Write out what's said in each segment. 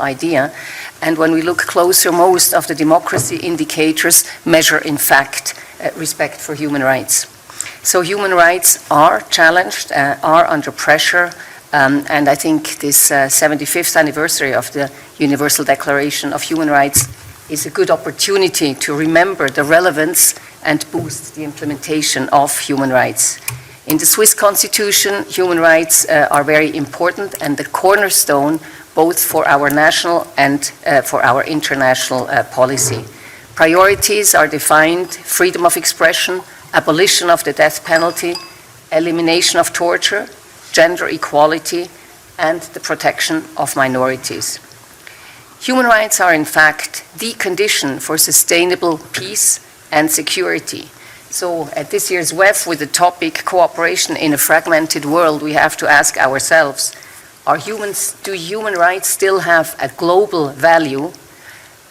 idea. And when we look closer, most of the democracy indicators measure, in fact, respect for human rights. So human rights are challenged, are under pressure, and I think this 75th anniversary of the Universal Declaration of Human Rights is a good opportunity to remember the relevance and boost the implementation of human rights. In the Swiss Constitution, human rights are very important and the cornerstone both for our national and for our international policy. Priorities are defined: freedom of expression, abolition of the death penalty, elimination of torture, gender equality, and the protection of minorities. Human rights are, in fact, the condition for sustainable peace and security. So at this year's WEF, with the topic Cooperation in a Fragmented World, we have to ask ourselves, do human rights still have a global value?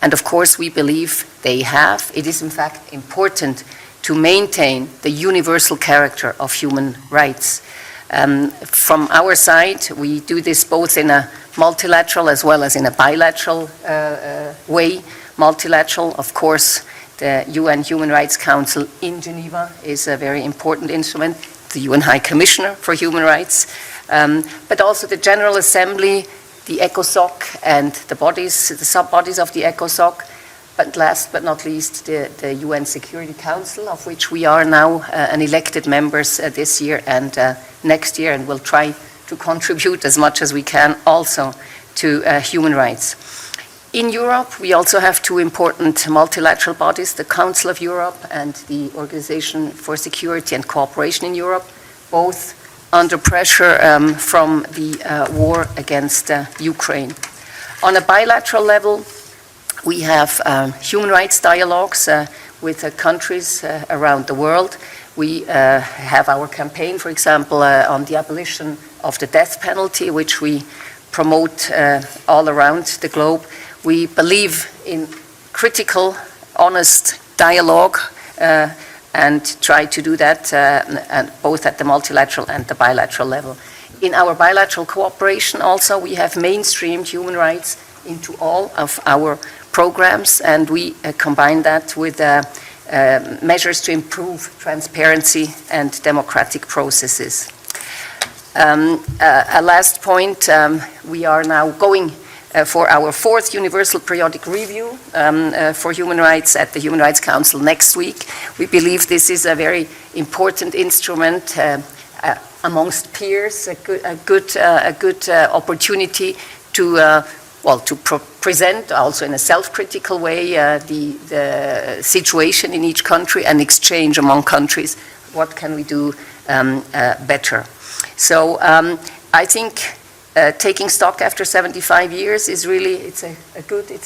And of course, we believe they have. It is, in fact, important to maintain the universal character of human rights. From our side, we do this both in a multilateral as well as in a bilateral way. Multilateral, of course, the UN Human Rights Council in Geneva is a very important instrument, the UN High Commissioner for Human Rights, but also the General Assembly, the ECOSOC, and the sub-bodies of the ECOSOC, but last but not least, the UN Security Council, of which we are now an elected members this year and next year, and will try to contribute as much as we can also to human rights. In Europe, we also have two important multilateral bodies, the Council of Europe and the Organization for Security and Cooperation in Europe, both under pressure from the war against Ukraine. On a bilateral level, we have human rights dialogues with countries around the world. We have our campaign, for example, on the abolition of the death penalty, which we promote all around the globe. We believe in critical, honest dialogue and try to do that both at the multilateral and the bilateral level. In our bilateral cooperation also, we have mainstreamed human rights into all of our programs, and we combine that with measures to improve transparency and democratic processes. A last point, we are now going for our fourth Universal Periodic Review for human rights at the Human Rights Council next week. We believe this is a very important instrument amongst peers, a good opportunity to present also in a self-critical way the situation in each country and exchange among countries. What can we do better? So I think taking stock after 75 years is really, it's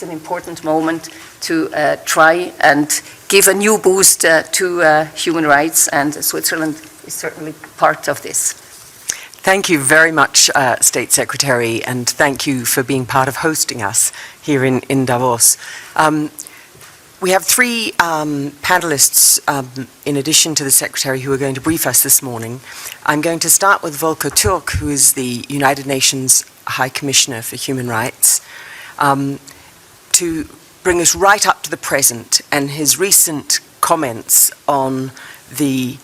an important moment to try and give a new boost to human rights, and Switzerland is certainly part of this. Thank you very much, State Secretary, and thank you for being part of hosting us here in Davos. We have three panelists, in addition to the Secretary, who are going to brief us this morning. I'm going to start with Volker Türk, who is the United Nations High Commissioner for Human Rights, to bring us right up to the present and his recent comments on the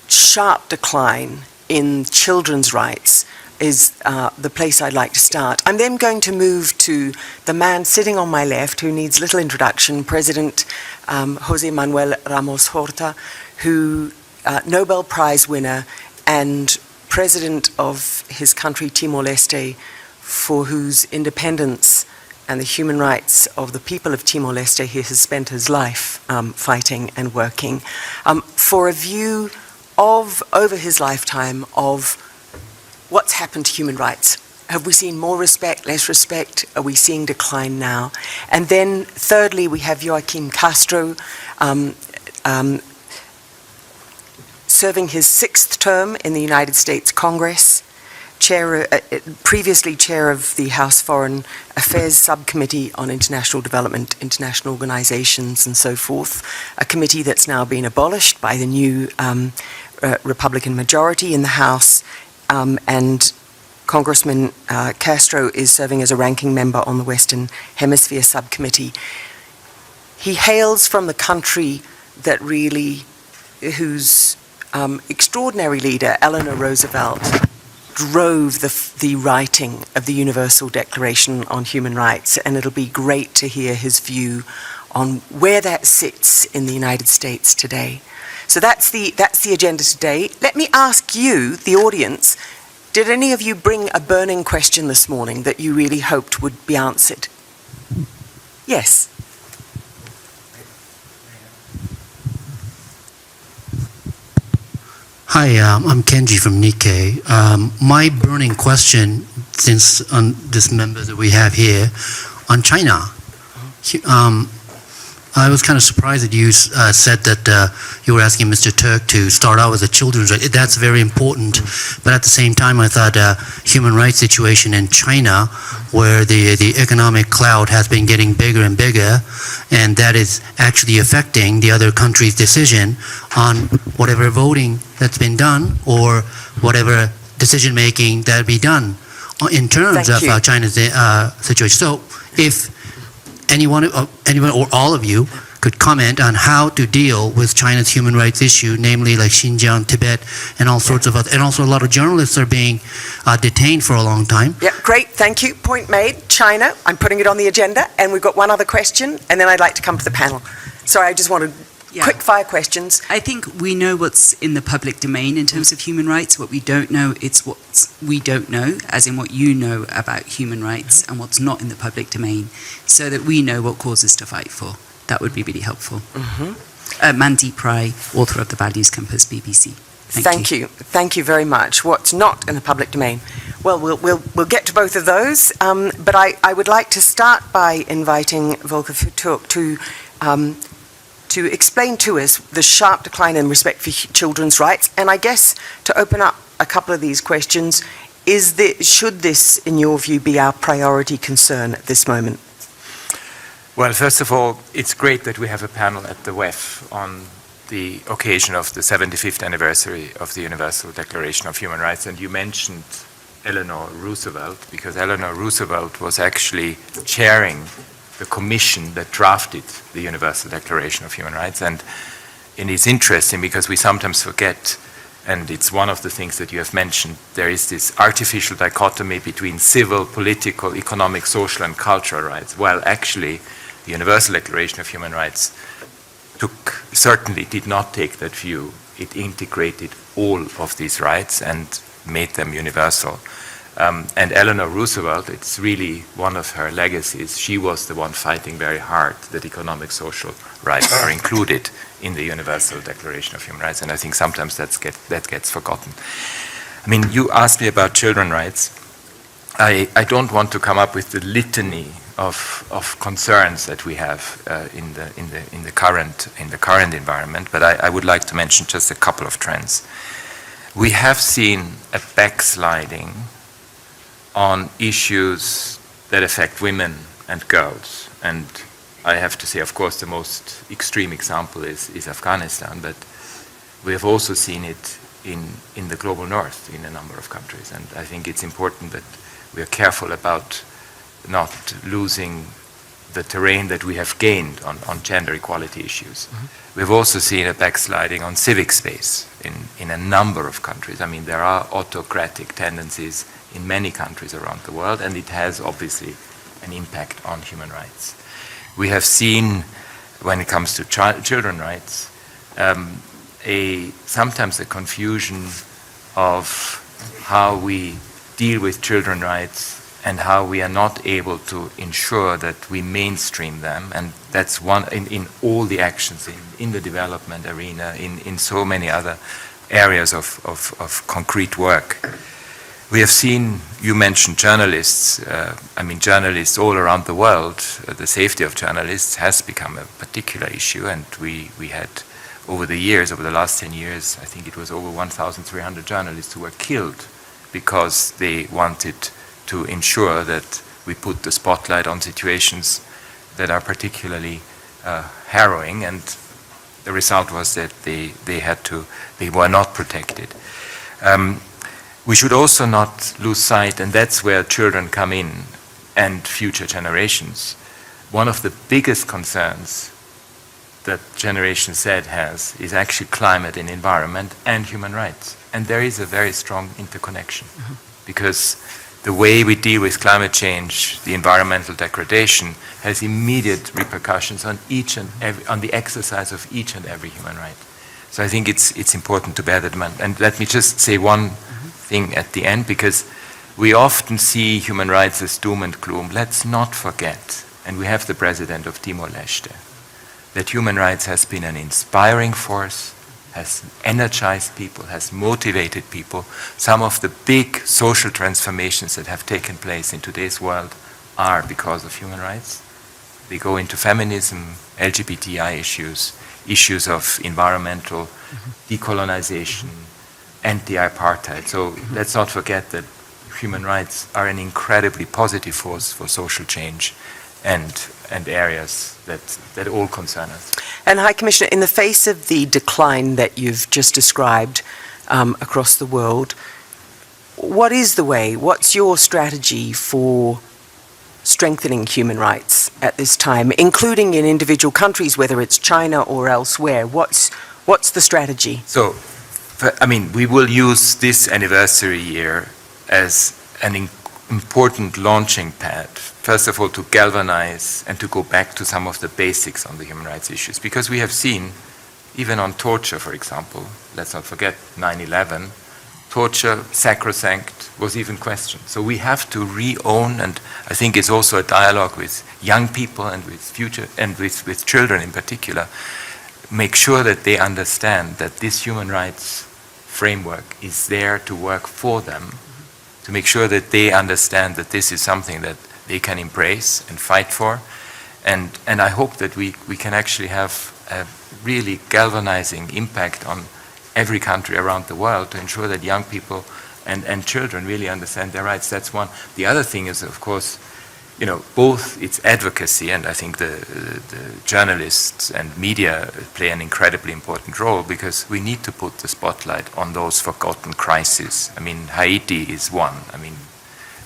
sharp decline in children's rights is the place I'd like to start. I'm then going to move to the man sitting on my left, who needs little introduction, President José Manuel Ramos Horta, who Nobel Prize winner and president of his country, Timor-Leste, for whose independence and the human rights of the people of Timor-Leste he has spent his life fighting and working, for a view of, over his lifetime, of what's happened to human rights. Have we seen more respect, less respect? Are we seeing decline now? And then thirdly, we have Joaquim Castro, serving his sixth term in the United States Congress, previously chair of the House Foreign Affairs Subcommittee on International Development, International Organizations, and so forth, a committee that's now been abolished by the new Republican majority in the House, and Congressman Castro is serving as a ranking member on the Western Hemisphere Subcommittee. He hails from the country that really, whose extraordinary leader, Eleanor Roosevelt, drove the writing of the Universal Declaration on Human Rights, and it'll be great to hear his view on where that sits in the United States today. So that's the agenda today. Let me ask you, the audience, did any of you bring a burning question this morning that you really hoped would be answered? Yes. Hi, I'm Kenji from Nikkei. My burning question, since this member that we have here, on China. I was kind of surprised that you said that you were asking Mr. Turk to start out with the children's rights. That's very important. But at the same time, I thought human rights situation in China, where the economic cloud has been getting bigger and bigger, and that is actually affecting the other countries' decision on whatever voting that's been done or whatever decision making that be done in terms of China's situation. So if anyone or all of you could comment on how to deal with China's human rights issue, namely like Xinjiang, Tibet, and all sorts of other, and also a lot of journalists are being detained for a long time. Yeah, great, thank you. Point made. China, I'm putting it on the agenda, and we've got one other question, and then I'd like to come to the panel. Sorry, I just wanted quick fire questions. I think we know what's in the public domain in terms of human rights. What we don't know, it's what we don't know, as in what you know about human rights and what's not in the public domain, so that we know what causes to fight for. That would be really helpful. Mandeep Rai, author of The Values Compass, BBC. Thank you. Thank you very much. What's not in the public domain? Well, we'll get to both of those, but I would like to start by inviting Volker Turk to explain to us the sharp decline in respect for children's rights, and I guess to open up a couple of these questions, should this, in your view, be our priority concern at this moment? Well, first of all, it's great that we have a panel at the WEF on the occasion of the 75th anniversary of the Universal Declaration of Human Rights, and you mentioned Eleanor Roosevelt, because Eleanor Roosevelt was actually chairing the commission that drafted the Universal Declaration of Human Rights. And it's interesting because we sometimes forget, and it's one of the things that you have mentioned, there is this artificial dichotomy between civil, political, economic, social, and cultural rights. Well, actually, the Universal Declaration of Human Rights certainly did not take that view. It integrated all of these rights and made them universal. And Eleanor Roosevelt, it's really one of her legacies. She was the one fighting very hard that economic, social rights are included in the Universal Declaration of Human Rights, and I think sometimes that gets forgotten. I mean, you asked me about children's rights. I don't want to come up with the litany of concerns that we have in the current environment, but I would like to mention just a couple of trends. We have seen a backsliding on issues that affect women and girls. And I have to say, of course, the most extreme example is Afghanistan, but we have also seen it in the global north in a number of countries. And I think it's important that we are careful about not losing the terrain that we have gained on gender equality issues. We've also seen a backsliding on civic space in a number of countries. I mean, there are autocratic tendencies in many countries around the world, and it has obviously an impact on human rights. We have seen, when it comes to children's rights, sometimes a confusion of how we deal with children's rights and how we are not able to ensure that we mainstream them, and that's one in all the actions in the development arena, in so many other areas of concrete work. We have seen, you mentioned journalists, journalists all around the world, the safety of journalists has become a particular issue, and we had over the last 10 years, I think it was over 1,300 journalists who were killed because they wanted to ensure that we put the spotlight on situations that are particularly harrowing, and the result was that they were not protected. we should also not lose sight, and that's where children come in and future generations. One of the biggest concerns that Generation Z has is actually climate and environment and human rights. And there is a very strong interconnection, because the way we deal with climate change, the environmental degradation, has immediate repercussions on on the exercise of each and every human right. So I think it's important to bear that in mind. And let me just say one thing at the end, because we often see human rights as doom and gloom. Let's not forget, and we have the president of Timor-Leste, that human rights has been an inspiring force, has energized people, has motivated people. Some of the big social transformations that have taken place in today's world are because of human rights. They go into feminism, LGBTI issues of environmental decolonization, anti-apartheid. So let's not forget that human rights are an incredibly positive force for social change and areas that all concern us. And High Commissioner, in the face of the decline that you've just described across the world, what is the way, what's your strategy for strengthening human rights at this time, including in individual countries, whether it's China or elsewhere? What's the strategy? So, I mean, we will use this anniversary year as an important launching pad, first of all, to galvanize and to go back to some of the basics on the human rights issues. Because we have seen, even on torture, for example, let's not forget 9/11, torture, sacrosanct, was even questioned. So we have to re-own, and I think it's also a dialogue with young people and with future, and with children in particular, make sure that they understand that this human rights framework is there to work for them, to make sure that they understand that this is something that they can embrace and fight for. And I hope that we can actually have a really galvanizing impact on every country around the world to ensure that young people and children really understand their rights. That's one. The other thing is, of course, both its advocacy, and I think the journalists and media play an incredibly important role, because we need to put the spotlight on those forgotten crises. I mean, Haiti is one. I mean,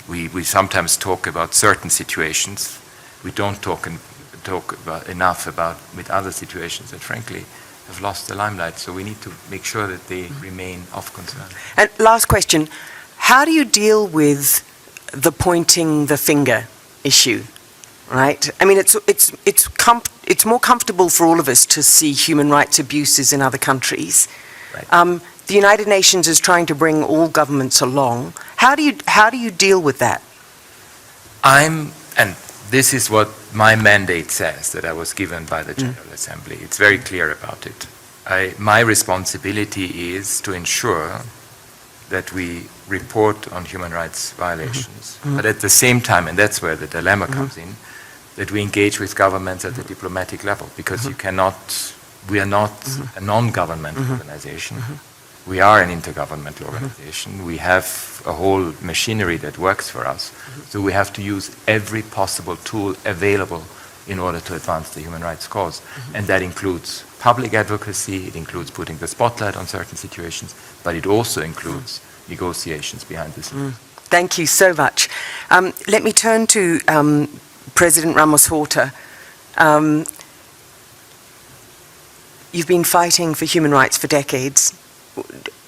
we sometimes talk about certain situations. We don't talk enough about with other situations that, frankly, have lost the limelight. So we need to make sure that they remain of concern. And last question, how do you deal with the pointing the finger issue, right? I mean, it's more comfortable for all of us to see human rights abuses in other countries. Right. The United Nations is trying to bring all governments along. How do you deal with that? And this is what my mandate says that I was given by the General Assembly. It's very clear about it. My responsibility is to ensure that we report on human rights violations, but at the same time, and that's where the dilemma comes in, that we engage with governments at the diplomatic level, because we are not a non-governmental organization. We are an intergovernmental organization. We have a whole machinery that works for us. So we have to use every possible tool available in order to advance the human rights cause. And that includes public advocacy, it includes putting the spotlight on certain situations, but it also includes negotiations behind the scenes. Thank you so much. Let me turn to President Ramos Horta. You've been fighting for human rights for decades.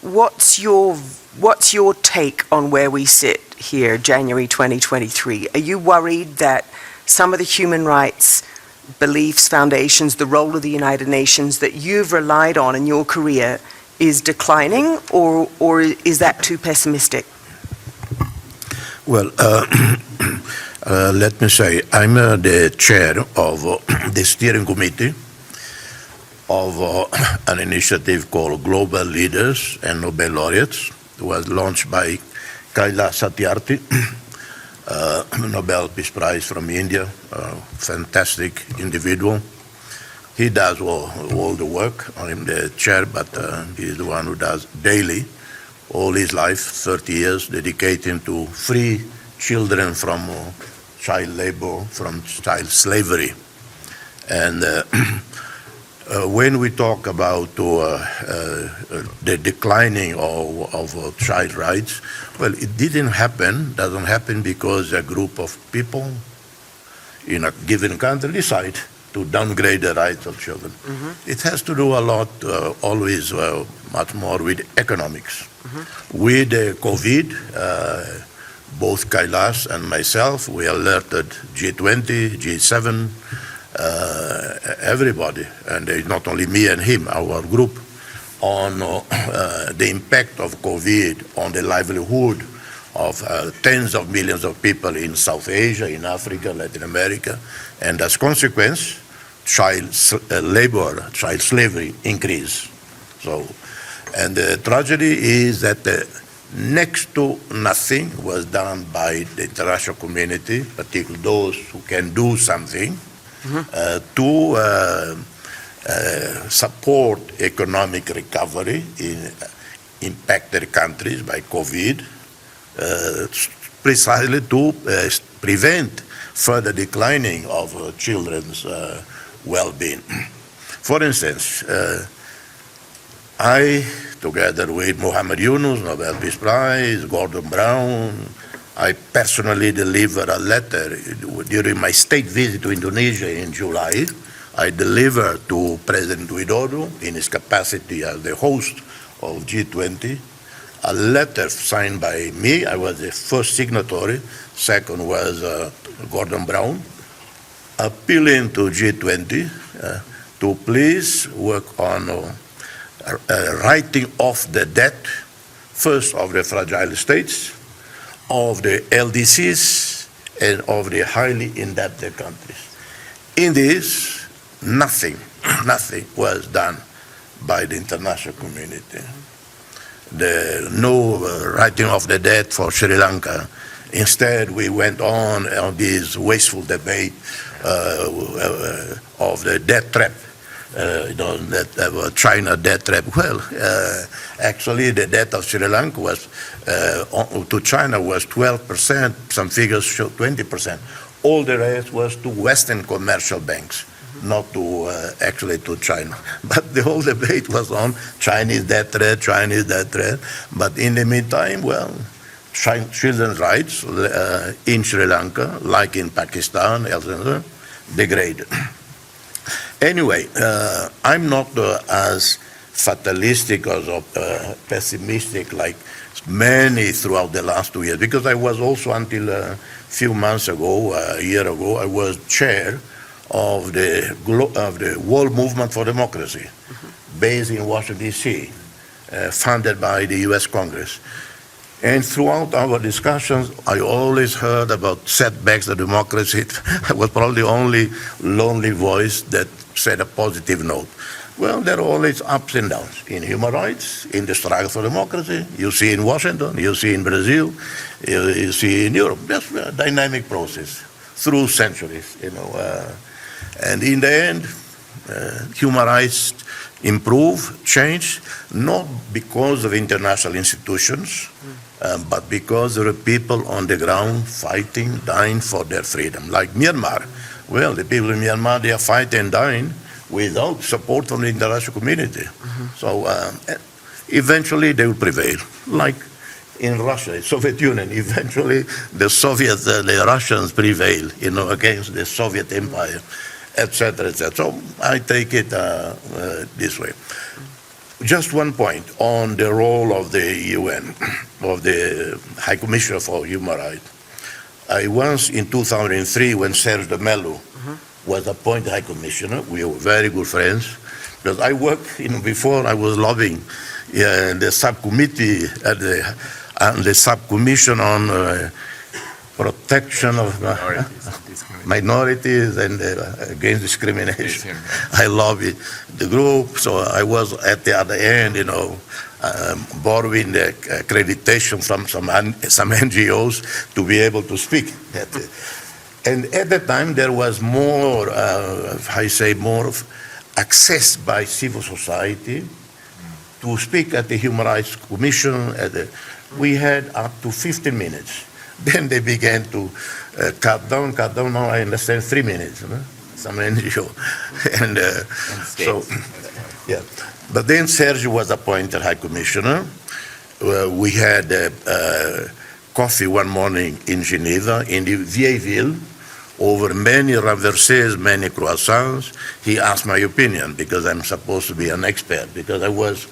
What's your take on where we sit here, January 2023? Are you worried that some of the human rights beliefs, foundations, the role of the United Nations that you've relied on in your career is declining, or is that too pessimistic? Well, let me say, I'm the chair of the steering committee of an initiative called Global Leaders and Nobel Laureates. It was launched by Kailash Satyarthi, Nobel Peace Prize from India, a fantastic individual. He does all the work. I'm the chair, but he's the one who does daily, all his life, 30 years, dedicating to free children from child labor, from child slavery. And when we talk about the declining of child rights, well, it doesn't happen because a group of people in a given country decide to downgrade the rights of children. It has to do a lot, always much more with economics. With COVID, both Kailash and myself, we alerted G20, G7, everybody, and not only me and him, our group, on the impact of COVID on the livelihood of tens of millions of people in South Asia, in Africa, Latin America, and as consequence, child labor, child slavery increase. So, and the tragedy is that next to nothing was done by the international community, particularly those who can do something, to support economic recovery in impacted countries by COVID, precisely to prevent further declining of children's well-being. For instance, I, together with Muhammad Yunus, Nobel Peace Prize, Gordon Brown, I personally delivered a letter during my state visit to Indonesia in July. I delivered to President Widodo in his capacity as the host of G20, a letter signed by me. I was the first signatory. Second was Gordon Brown, appealing to G20 to please work on writing off the debt, first of the fragile states, of the LDCs, and of the highly indebted countries. In this, nothing was done by the international community. No writing off the debt for Sri Lanka. Instead, we went on this wasteful debate of the debt trap. China debt trap. Well, actually, the debt of Sri Lanka was to China was 12%. Some figures show 20%. All the rest was to Western commercial banks, not to actually to China. But the whole debate was on Chinese debt trap, Chinese debt trap. But in the meantime, well, children's rights in Sri Lanka, like in Pakistan, elsewhere, degraded. Anyway, I'm not as fatalistic or pessimistic like many throughout the last 2 years, because I was also until a few months ago, a year ago, I was chair of the World Movement for Democracy, based in Washington, D.C., funded by the U.S. Congress. And throughout our discussions, I always heard about setbacks of democracy. I was probably the only lonely voice that said a positive note. Well, there are always ups and downs in human rights, in the struggle for democracy. You see in Washington, you see in Brazil, you see in Europe. That's a dynamic process through centuries, and in the end, human rights improve, change, not because of international institutions, but because there are people on the ground fighting, dying for their freedom. Like Myanmar. Well, the people in Myanmar, they are fighting and dying without support from the international community. So eventually they will prevail. Like in Russia, Soviet Union, eventually the Soviets, the Russians prevail, against the Soviet Empire, etc., etc. So I take it this way. Just one point on the role of the UN, of the High Commissioner for Human Rights. I once, in 2003, when Serge de Mello was appointed High Commissioner, we were very good friends, because I worked, before I was lobbying the subcommittee at the subcommission on protection of minorities and against discrimination. I lobbied the group, so I was at the other end, borrowing the accreditation from some NGOs to be able to speak. And at that time, there was more, more of access by civil society to speak at the Human Rights Commission. We had up to 15 minutes. Then they began to cut down. Now I understand 3 minutes. some NGO. And so, yeah. But then Sergio was appointed High Commissioner. We had coffee one morning in Geneva, in the Vieille Ville, over many renversés, many croissants. He asked my opinion because I'm supposed to be an expert, because I was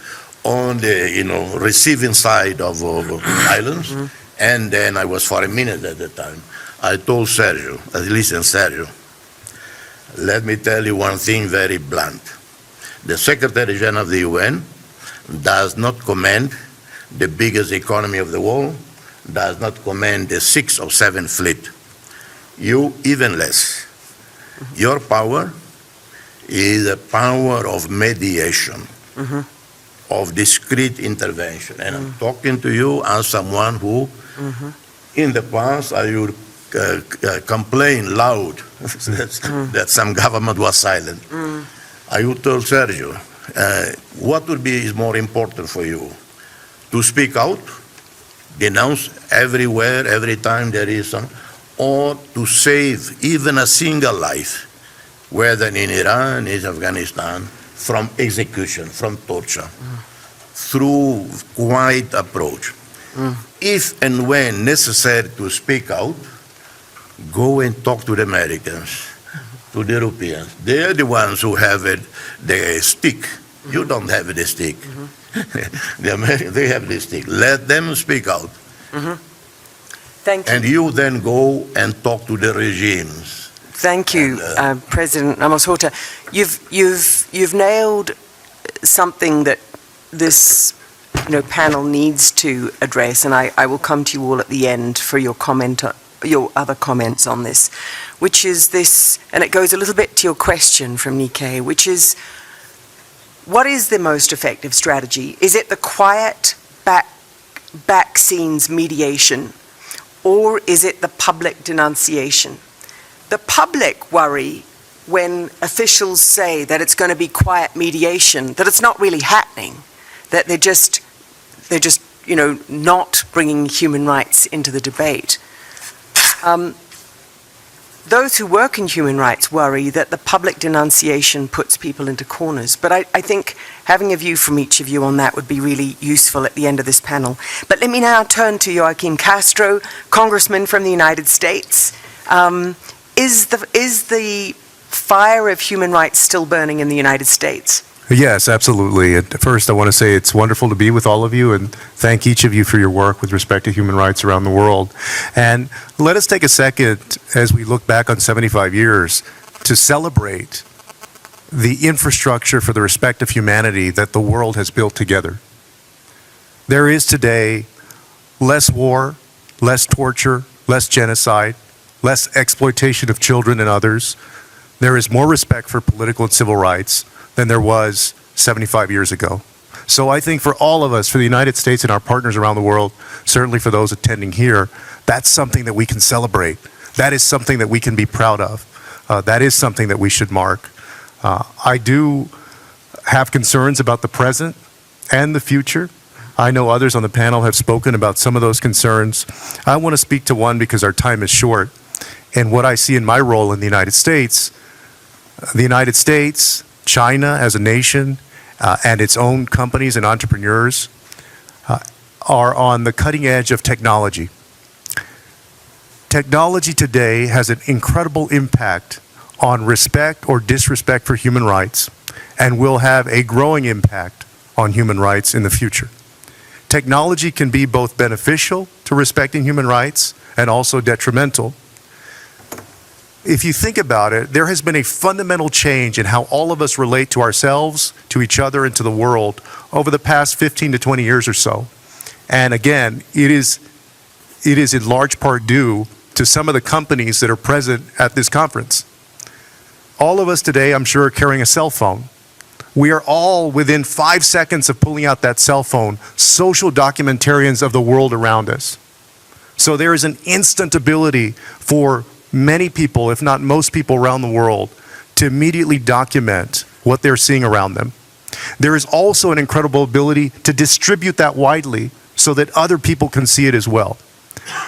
on the receiving side of islands, and then I was foreign minister at the time. I told Sergio, listen, Sergio, let me tell you one thing very blunt. The Secretary General of the UN does not command the biggest economy of the world, does not command the 6th or 7th fleet. You even less. Your power is a power of mediation, of discrete intervention. And I'm talking to you as someone who, in the past, I would complain loud that some government was silent. I would tell Sergio, what would be more important for you? To speak out, denounce everywhere, every time there is some, or to save even a single life, whether in Iran, in Afghanistan, from execution, from torture, through quiet approach. If and when necessary to speak out, go and talk to the Americans, to the Europeans. They're the ones who have the stick. You don't have the stick. The Americans, they have the stick. Let them speak out. Thank you. And you then go and talk to the regimes. Thank you, President Ramos Horta. You've nailed something that this panel needs to address, and I will come to you all at the end for your other comments on this, which is this, and it goes a little bit to your question from Nikkei, which is, what is the most effective strategy? Is it the quiet back scenes mediation, or is it the public denunciation? The public worry when officials say that it's going to be quiet mediation, that it's not really happening, that they're just not bringing human rights into the debate. Those who work in human rights worry that the public denunciation puts people into corners. But I think having a view from each of you on that would be really useful at the end of this panel. But let me now turn to Joaquin Castro, Congressman from the United States. Is the fire of human rights still burning in the United States? Yes, absolutely. At first, I want to say it's wonderful to be with all of you and thank each of you for your work with respect to human rights around the world. And let us take a second as we look back on 75 years to celebrate the infrastructure for the respect of humanity that the world has built together. There is today less war, less torture, less genocide, less exploitation of children and others. There is more respect for political and civil rights than there was 75 years ago. So I think for all of us, for the United States and our partners around the world, certainly for those attending here, that's something that we can celebrate. That is something that we can be proud of. That is something that we should mark. I do have concerns about the present and the future. I know others on the panel have spoken about some of those concerns. I want to speak to one because our time is short. And what I see in my role in the United States, China as a nation, and its own companies and entrepreneurs are on the cutting edge of technology. Technology today has an incredible impact on respect or disrespect for human rights, and will have a growing impact on human rights in the future. Technology can be both beneficial to respecting human rights and also detrimental. If you think about it, there has been a fundamental change in how all of us relate to ourselves, to each other, and to the world over the past 15 to 20 years or so. And again, it is in large part due to some of the companies that are present at this conference. All of us today, I'm sure, are carrying a cell phone. We are all within 5 seconds of pulling out that cell phone, social documentarians of the world around us. So there is an instant ability for many people, if not most people around the world, to immediately document what they're seeing around them. There is also an incredible ability to distribute that widely so that other people can see it as well.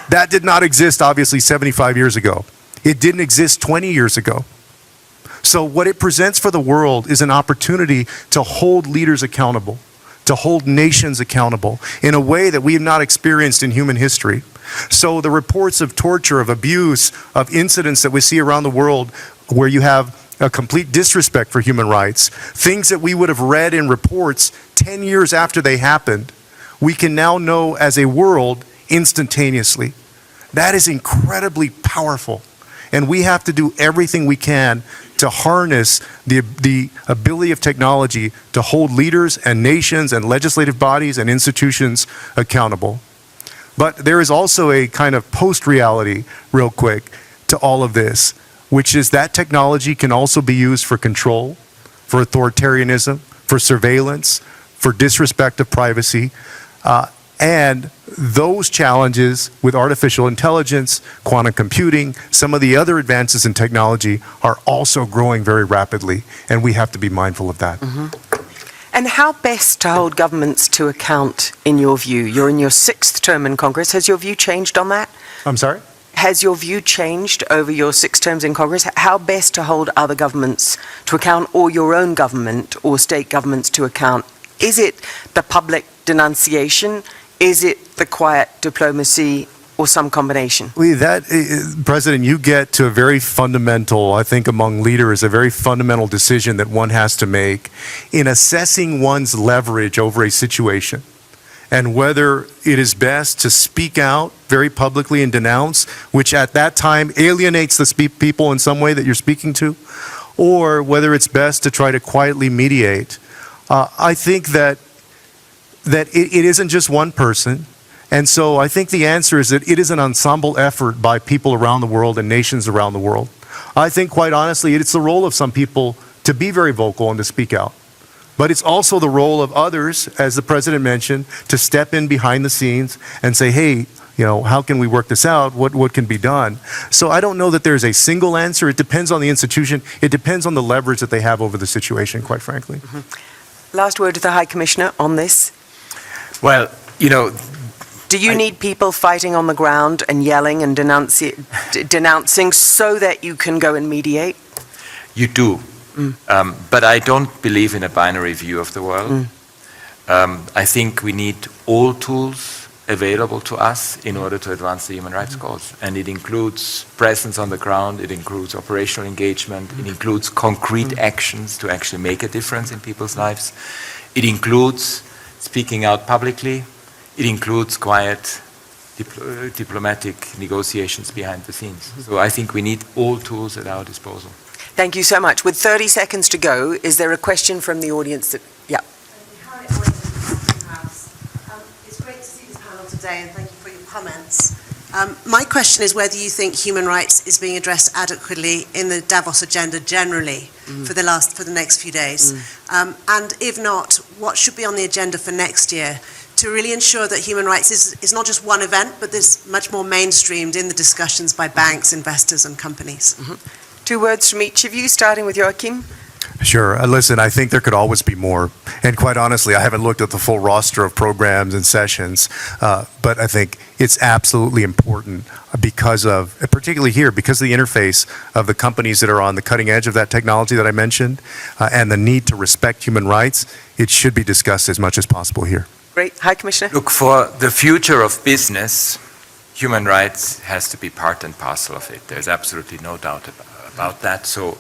That did not exist, obviously, 75 years ago. It didn't exist 20 years ago. So what it presents for the world is an opportunity to hold leaders accountable, to hold nations accountable in a way that we have not experienced in human history. So the reports of torture, of abuse, of incidents that we see around the world where you have a complete disrespect for human rights, things that we would have read in reports 10 years after they happened, we can now know as a world instantaneously. That is incredibly powerful. And we have to do everything we can to harness the ability of technology to hold leaders and nations and legislative bodies and institutions accountable. But there is also a kind of post-reality, real quick, to all of this, which is that technology can also be used for control, for authoritarianism, for surveillance, for disrespect of privacy, and those challenges with artificial intelligence, quantum computing, some of the other advances in technology are also growing very rapidly, and we have to be mindful of that. And how best to hold governments to account, in your view? You're in your 6th term in Congress. Has your view changed on that? I'm sorry? Has your view changed over your 6 terms in Congress? How best to hold other governments to account, or your own government or state governments to account? Is it the public denunciation? Is it the quiet diplomacy, or some combination? President, you get to a very fundamental, I think among leaders, a very fundamental decision that one has to make in assessing one's leverage over a situation, and whether it is best to speak out very publicly and denounce, which at that time alienates the people in some way that you're speaking to, or whether it's best to try to quietly mediate. I think that it isn't just one person. And so I think the answer is that it is an ensemble effort by people around the world and nations around the world. I think, quite honestly, it's the role of some people to be very vocal and to speak out. But it's also the role of others, as the President mentioned, to step in behind the scenes and say, hey, how can we work this out? What can be done? So I don't know that there's a single answer. It depends on the institution. It depends on the leverage that they have over the situation, quite frankly. Last word to the High Commissioner on this. Well, do you need people fighting on the ground and yelling and denouncing so that you can go and mediate? You do. But I don't believe in a binary view of the world. I think we need all tools available to us in order to advance the human rights cause. And it includes presence on the ground, it includes operational engagement, it includes concrete actions to actually make a difference in people's lives. It includes speaking out publicly. It includes quiet diplomatic negotiations behind the scenes. So I think we need all tools at our disposal. Thank you so much. With 30 seconds to go, is there a question from the audience? Yeah. It's great to see this panel today, and thank you for your comments. My question is whether you think human rights is being addressed adequately in the Davos agenda generally for the next few days. And if not, what should be on the agenda for next year to really ensure that human rights is not just one event, but there's much more mainstreamed in the discussions by banks, investors, and companies? 2 words from each of you, starting with Joachim. Sure. Listen, I think there could always be more. And quite honestly, I haven't looked at the full roster of programs and sessions, but I think it's absolutely important because of, particularly here, because of the interface of the companies that are on the cutting edge of that technology that I mentioned, and the need to respect human rights. It should be discussed as much as possible here. Great. High Commissioner? Look, for the future of business, human rights has to be part and parcel of it. There's absolutely no doubt about that. So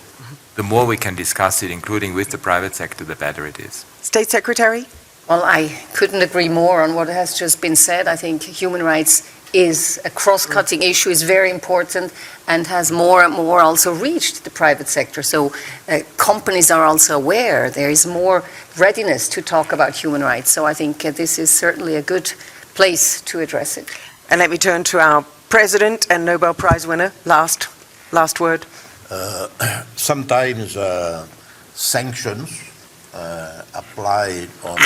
the more we can discuss it, including with the private sector, the better it is. State Secretary? Well, I couldn't agree more on what has just been said. I think human rights is a cross-cutting issue, is very important, and has more and more also reached the private sector. So companies are also aware. There is more readiness to talk about human rights. So I think this is certainly a good place to address it. And let me turn to our President and Nobel Prize winner. Last word. Sometimes sanctions applied on